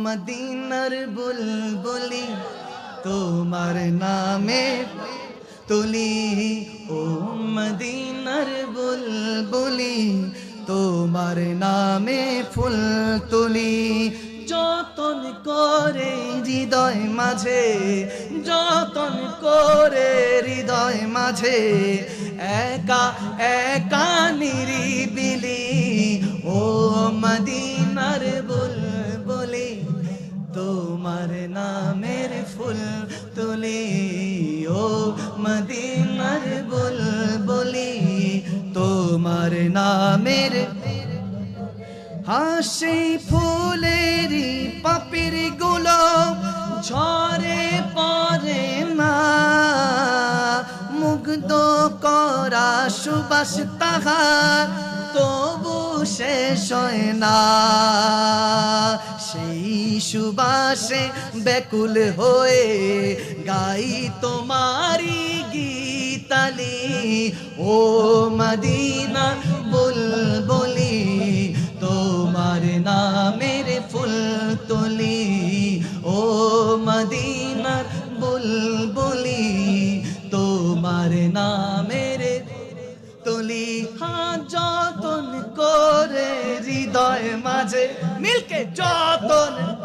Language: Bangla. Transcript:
মদিনার বুলবুলি তোমার নামে তুলি, ও মদিনার বুলবুলি তোমার নামে ফুল তুলি। যতন করে হৃদয় মাঝে, যতন করে হৃদয় মাঝে, একা একা নিরিবিলি, ও মদিনার বুলবুলি তোমার নামের ফুল তুলি, ও মদিনার বুলবুলি তোমার নামের। হাসি ফুলেরই পাপড়ি গুলো ঝরে পড়ে না, মুগ্ধ করা সুবাস তাহার তবু শেষ হয় না। সেই সুবাসে ব্যাকুল হয়ে গাই তোমারি গীতালি, ও মদিনা বুলবুলি তোমার নামের ফুল তুলি, ও মদিনার বুলবুলি তোমার নামের তুলি। যতন করে হৃদয় মাঝে মিলকে যতন